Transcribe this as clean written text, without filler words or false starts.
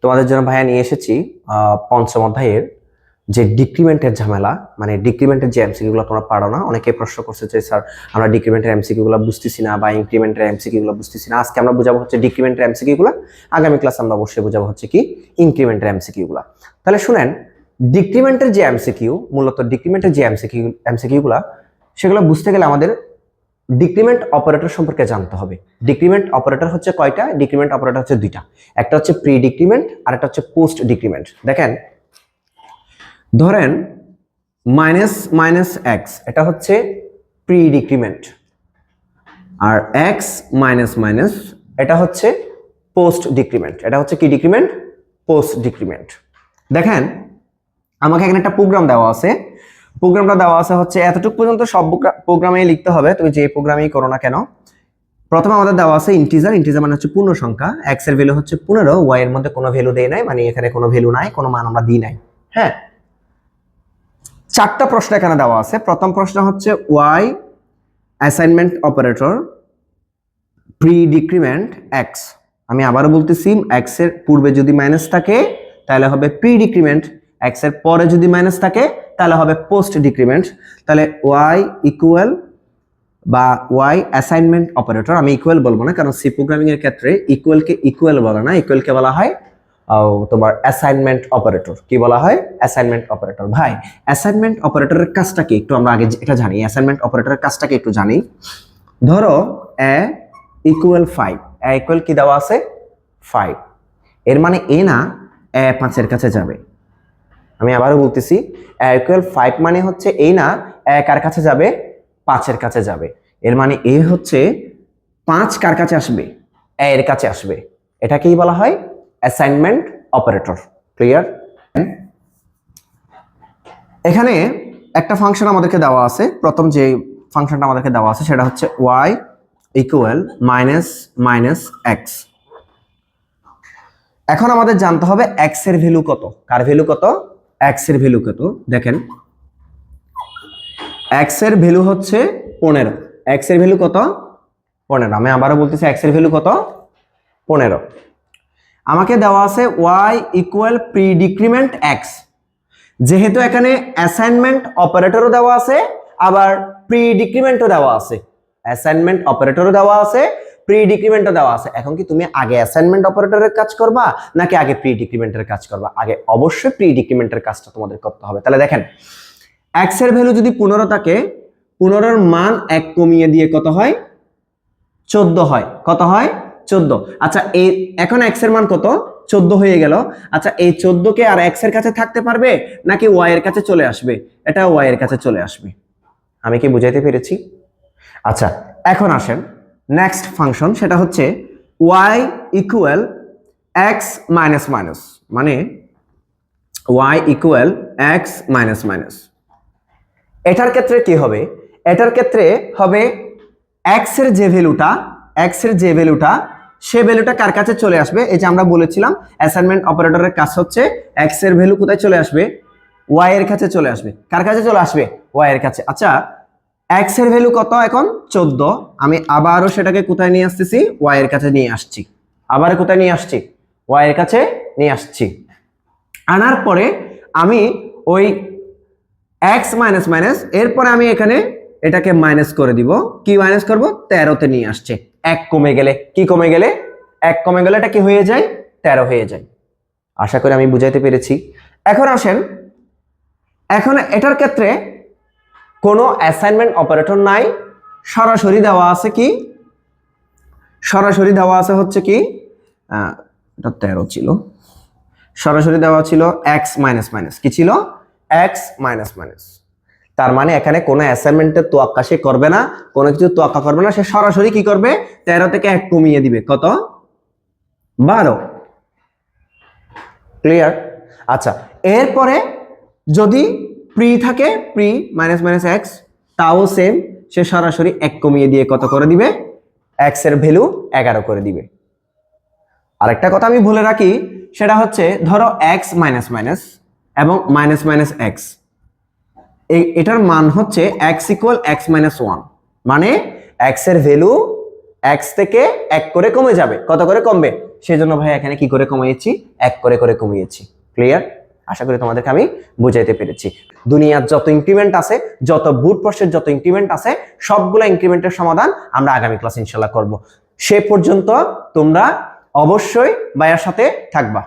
তোমাদের জন্য ভাইয়া নিয়ে এসেছি পঞ্চম অধ্যায়ের যে ডিক্রিমেন্টের ঝামেলা, মানে ডিক্রিমেন্টের যে এমসিকিউ গুলো তোমরা পারো না। অনেকে প্রশ্ন করছে যে স্যার আমরা ডিক্রিমেন্টের এমসিকিউ গুলো বুঝতেছি না বা ইনক্রিমেন্টের এমসিকিউ গুলো বুঝতেছি না। আজকে আমরা বুঝাবো হচ্ছে ডিক্রিমেন্টের এমসিকিউ গুলো, আগামী ক্লাসে আমরা অবশ্যই বুঝাবো হচ্ছে কি ইনক্রিমেন্টের এমসিকিউ গুলো। তাহলে শুনেন, ডিক্রিমেন্টের যে এমসিকিউ, মূলত ডিক্রিমেন্টের যে এমসিকিউ গুলো, সেগুলো বুঝতে গেলে আমাদের ডিক্রিমেন্ট অপারেটর সম্পর্কে জানতে হবে। ডিক্রিমেন্ট অপারেটর হচ্ছে কয়টা? ডিক্রিমেন্ট অপারেটর হচ্ছে দুইটা, একটা হচ্ছে প্রি ডিক্রিমেন্ট আর একটা হচ্ছে পোস্ট ডিক্রিমেন্ট। দেখেন, ধরেন মাইনাস মাইনাস এক্স, এটা হচ্ছে প্রি ডিক্রিমেন্ট, আর এক্স মাইনাস মাইনাস এটা হচ্ছে পোস্ট ডিক্রিমেন্ট। এটা হচ্ছে কি ডিক্রিমেন্ট? Post decrement. দেখেন, আমাকে এখানে একটা প্রোগ্রাম দেওয়া আছে। প্রোগ্রামটা দেওয়া আছে হচ্ছে এতটুকু পর্যন্ত, সব প্রোগ্রামেই লিখতে হবে, তুমি যে প্রোগ্রামেই করো না কেন। প্রথমে আমাদের দেওয়া আছে ইন্টিজার। ইন্টিজার মানে হচ্ছে পূর্ণ সংখ্যা। এক্স এর ভ্যালু হচ্ছে 15, ওয়াই এর মধ্যে কোনো ভ্যালু দেই নাই, মানে এখানে কোনো ভ্যালু নাই, কোনো মান আমরা দিই নাই। হ্যাঁ, চারটা প্রশ্ন এখানে দেওয়া আছে। প্রথম প্রশ্ন হচ্ছে Y assignment operator pre decrement X. আমি আবারও বলতেছি, এক্স এর পূর্বে যদি মাইনাস থাকে তাহলে হবে প্রি ডিক্রিমেন্ট, এক্স এর পরে যদি মাইনাস থাকে তাহলে হবে পোস্ট ডিক্রিমেন্ট। তাহলে ওয়াই ইকুয়াল বা ওয়াই অ্যাসাইনমেন্ট অপারেটর, আমি ইকুয়াল বলবো না, কারণ সি প্রোগ্রামিং এর ক্ষেত্রে ইকুয়ালকে ইকুয়াল বলা না, ইকুয়ালকে বলা হয় তোমার অ্যাসাইনমেন্ট অপারেটর। কি বলা হয়? Assignment operator. ভাই, অ্যাসাইনমেন্ট অপারেটরের কাজটা কি একটু আমরা আগে এটা জানি। অ্যাসাইনমেন্ট অপারেটরের কাজটাকে একটু জানি। ধরো এ ইকুয়াল 5, এ ইকুয়াল কি দেওয়া আছে? 5। এর মানে এ না, এ 5 এর কাছে যাবে। আমি আবারও বলতেছি, এ ইকুয়াল 5 মানে হচ্ছে এ না, এ কার কাছে যাবে? 5 এর কাছে যাবে। এর মানে এ হচ্ছে 5 কার কাছে আসবে? এ এর কাছে আসবে। এটাকেই বলা হয় অ্যাসাইনমেন্ট অপারেটর। ক্লিয়ার? এখানে একটা ফাংশন আমাদেরকে দেওয়া আছে। প্রথম যে ফাংশনটা আমাদেরকে দেওয়া আছে সেটা হচ্ছে y equal minus minus x. এখন আমাদের জানতে হবে x এর ভ্যালু কত। কার ভ্যালু কত? x এর ভ্যালু কত? দেখেন, x এর ভ্যালু হচ্ছে 15। x এর ভ্যালু কত? 15। আমি আবারও বলতেছি, x এর ভ্যালু কত? 15। আমাকে দেওয়া আছে y equal pre decrement x। যেহেতু এখানে অ্যাসাইনমেন্ট অপারেটরও দেওয়া আছে, আবার প্রি ডিক্রিমেন্টও দেওয়া আছে। অ্যাসাইনমেন্ট অপারেটরও দেওয়া আছে, প্রি ডিক্রিমেন্টও দেওয়া আছে। এখন কি তুমি আগে অ্যাসাইনমেন্ট অপারেটরের কাজ করবা নাকি আগে প্রি ডিক্রিমেন্টের কাজ করবা? আগে অবশ্যই প্রি ডিক্রিমেন্টের কাজটা তোমাদের করতে হবে। তাহলে দেখেন, x এর ভ্যালু যদি 15 থাকে, 15 এর মান 1 কমিয়ে দিয়ে কত হয়? 14 হয়। কত হয়? 14। আচ্ছা, এই এখন x এর মান কত? 14 হয়ে গেল। আচ্ছা, এই 14 কে আর x এর কাছে থাকতে পারবে নাকি y এর কাছে চলে আসবে? এটা y এর কাছে চলে আসবে। আমি কি বুঝাইতে পেরেছি? আচ্ছা, এখন আসেন নেক্সট ফাংশন, সেটা হচ্ছে y equal x minus minus, মানে y equal x minus minus. এটার ক্ষেত্রে কি হবে? এটার ক্ষেত্রে হবে x এর যে ভ্যালুটা, x এর যে ভ্যালুটা, সে ভ্যালুটা কার কাছে চলে আসবে? এই যে আমরা বলেছিলাম অ্যাসাইনমেন্ট অপারেটরের কাজ হচ্ছে x এর ভ্যালু কোথায় চলে আসবে? y এর কাছে চলে আসবে। কার কাছে চলে আসবে? y এর কাছে। আচ্ছা, x এর ভ্যালু কত এখন? 14। আমি আবারও সেটাকে কোথায় নিয়ে আসতেছি? y এর কাছে নিয়ে আসছি। আবার কোথায় নিয়ে আসছি? y এর কাছে নিয়ে আসছি। আনার পরে আমি ওই x মাইনাস মাইনাস, এরপরে আমি এখানে এটাকে মাইনাস করে দিব। কি মাইনাস করব? 13তে নিয়ে আসছে। 1 কমে গেলে কি কমে গেলে? 1 কমে গেলে এটা কি হয়ে যায়? 13 হয়ে যায়। আশা করি আমি বুঝাইতে পেরেছি। এখন আসেন, এখন এটার ক্ষেত্রে কোনো অ্যাসাইনমেন্ট অপারেটর নাই, সরাসরি দেওয়া আছে কি? সরাসরি দেওয়া আছে হচ্ছে কি, এটা 13 ছিল, সরাসরি দেওয়া ছিল x মাইনাস মাইনাস। কি ছিল? x minus minus. তার মানে এখানে কোনো অ্যাসাইনমেন্টের তোয়াক্কা সে করবে না, কোনো কিছু তোয়াক্কা করবে না, সে সরাসরি কি করবে? 13 থেকে 1 কমিয়ে দিবে। কত? 12। ক্লিয়ার? আচ্ছা, এরপরে যদি প্রি থাকে, প্রি মাইনাস মাইনাস এক্স, তাও সেম, সে সরাসরি 1 কমিয়ে দিয়ে কত করে দিবে? x এর ভ্যালু 11 করে দিবে। আরেকটা কথা আমি বলে রাখি, সেটা হচ্ছে ধরো x মাইনাস মাইনাস এবং মাইনাস মাইনাস এক্স, এটার মান হচ্ছে x ইকুয়াল x মাইনাস 1, মানে x এর ভ্যালু x থেকে 1 করে কমে যাবে। কত করে কমবে? সেজন্য ভাই এখানে কি করে কমিয়েছি, 1 করে কমিয়েছি। ক্লিয়ার? আশা করি তোমাদেরকে আমি বুঝাইতে পেরেছি। দুনিয়ার যত ইনক্রিমেন্ট আছে, যত বুট প্রসেস যত ইনক্রিমেন্ট আছে, সবগুলো ইনক্রিমেন্টের সমাধান আমরা আগামী ক্লাসে ইনশাআল্লাহ করব। সে পর্যন্ত তোমরা অবশ্যই ভাইয়ার সাথে থাকবা।